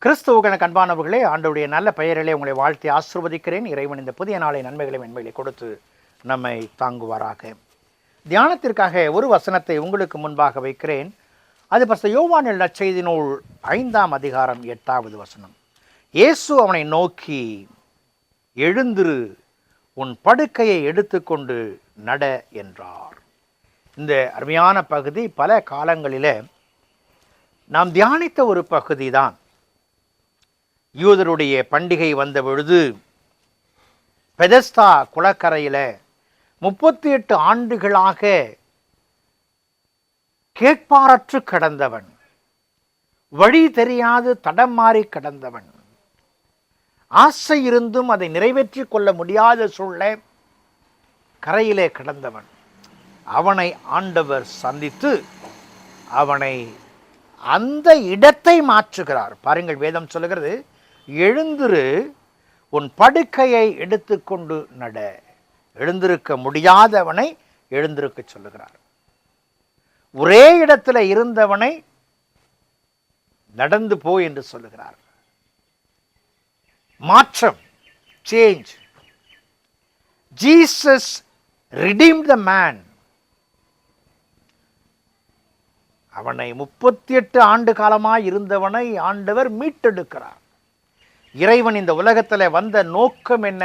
கிறிஸ்துவுக்கு அன்பானவர்களே, ஆண்டவருடைய நல்ல பெயரிலே உங்களை வாழ்த்தி ஆசீர்வதிக்கிறேன். இறைவன் இந்த புதிய நாளை நன்மைகளை மென்மைகளை கொடுத்து நம்மை தாங்குவாராக. தியானத்திற்காக ஒரு வசனத்தை உங்களுக்கு முன்பாக வைக்கிறேன். அது பரிசுத்த யோவான் நற்செய்தி நூல் 5ஆம் அதிகாரம் 8வது வசனம். இயேசு அவனை நோக்கி, எழுந்திரு, உன் படுக்கையை எடுத்துக்கொண்டு நட என்றார். இந்த அருமையான பகுதி பல காலங்களில் நாம் தியானித்த ஒரு பகுதி தான். யூதருடைய பண்டிகை வந்த பொழுது பெதஸ்தா குளக்கரையில் 38 ஆண்டுகளாக கேட்பாரற்று கடந்தவன், வழி தெரியாது தடம் மாறி கடந்தவன், ஆசை இருந்தும் அதை நிறைவேற்றி கொள்ள முடியாத சூழலை கரையிலே கடந்தவன், அவனை ஆண்டவர் சந்தித்து அவனை அந்த இடத்தை மாற்றுகிறார். பாருங்கள், வேதம் சொல்லுகிறது, எழுந்திரு, உன் படுக்கையை எடுத்துக்கொண்டு நட. எழுந்திருக்க முடியாதவனை எழுந்திருக்க சொல்லுகிறார். ஒரே இடத்துல இருந்தவனை நடந்து போ என்று சொல்லுகிறார். மாற்றம், change. Jesus redeemed the man. அவனை 38 ஆண்டு காலமாய் இருந்தவனை ஆண்டவர் மீட்டெடுக்கிறார். இறைவன் இந்த உலகத்தில் வந்த நோக்கம் என்ன?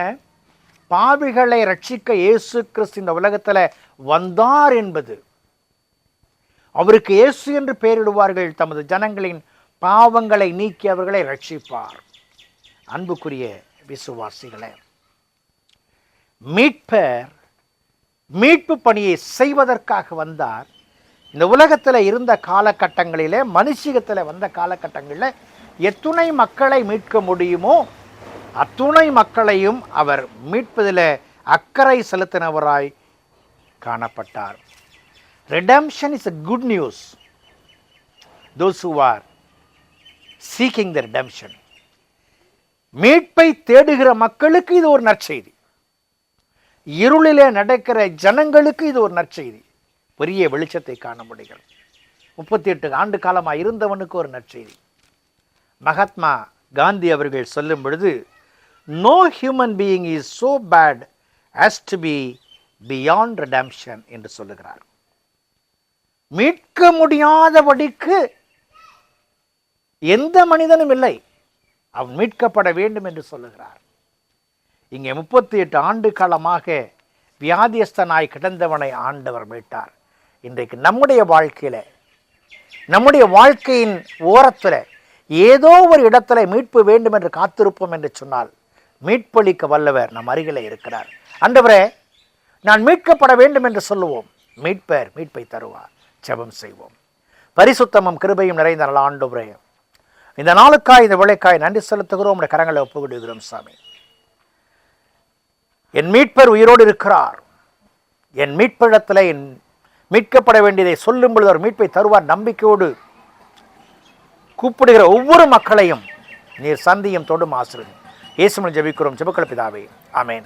பாவிகளை ரட்சிக்க இயேசு கிறிஸ்து இந்த உலகத்தில் வந்தார் என்பது. அவருக்கு இயேசு என்று பெயரிடுவார்கள். தமது ஜனங்களின் பாவங்களை நீக்கி அவர்களை ரட்சிப்பார். அன்புக்குரிய விசுவாசிகளே, மீட்பர் மீட்பு பணியை செய்வதற்காக வந்தார். இந்த உலகத்தில் இருந்த காலகட்டங்களிலே, மனுஷிகத்தில் வந்த காலகட்டங்களில் எத்துணை மக்களை மீட்க முடியுமோ அத்துணை மக்களையும் அவர் மீட்பதில் அக்கறை செலுத்தினவராய் காணப்பட்டார். Redemption is a good news. Those who are seeking the redemption. மீட்பை தேடுகிற மக்களுக்கு இது ஒரு நற்செய்தி. இருளிலே நடக்கிற ஜனங்களுக்கு இது ஒரு நற்செய்தி. பெரிய வெளிச்சத்தை காண முடிகிறது. 38 ஆண்டு காலமாக இருந்தவனுக்கு ஒரு நற்செய்தி. மகாத்மா காந்தி அவர்கள் சொல்லும் பொழுது, no human being is so bad as to be beyond redemption என்று சொல்லுகிறார். மீட்க முடியாதபடிக்கு எந்த மனிதனும் இல்லை, அவன் மீட்கப்பட வேண்டும் என்று சொல்லுகிறார். இங்கே 38 ஆண்டு காலமாக வியாதியஸ்தனாய் கிடந்தவனை ஆண்டவர் மீட்டார். இன்றைக்கு நம்முடைய வாழ்க்கையில், நம்முடைய வாழ்க்கையின் ஓரத்தில் ஏதோ ஒரு இடத்துல மீட்பு வேண்டும் என்று காத்திருப்போம் என்று சொன்னால், மீட்பளிக்க வல்லவர் நம் அருகில் இருக்கிறார். ஆண்டவரே, நான் மீட்கப்பட வேண்டும் என்று சொல்லுவோம். மீட்பர் மீட்பை தருவார். ஜெபம் செய்வோம். பரிசுத்தமும் கிருபையும் நிறைந்த நல்ல ஆண்டவரே, இந்த நாளுக்காய் இந்த விளைக்காய் நன்றி செலுத்துகிறோம். உடைய கரங்களை ஒப்புவிடுகிறோம் சாமி. என் மீட்பர் உயிரோடு இருக்கிறார். என் மீட்பிடத்தில் என் மீட்கப்பட வேண்டியதை சொல்லும் பொழுது அவர் மீட்பை தருவார். நம்பிக்கையோடு கூப்பிடுகிற ஒவ்வொரு மக்களையும் நீர் சந்தியும் தொடும் ஆசீர்வதியும். இயேசுவின் ஜெபிக்கிறோம் ஜெபக்கல் பிதாவே, ஆமென்.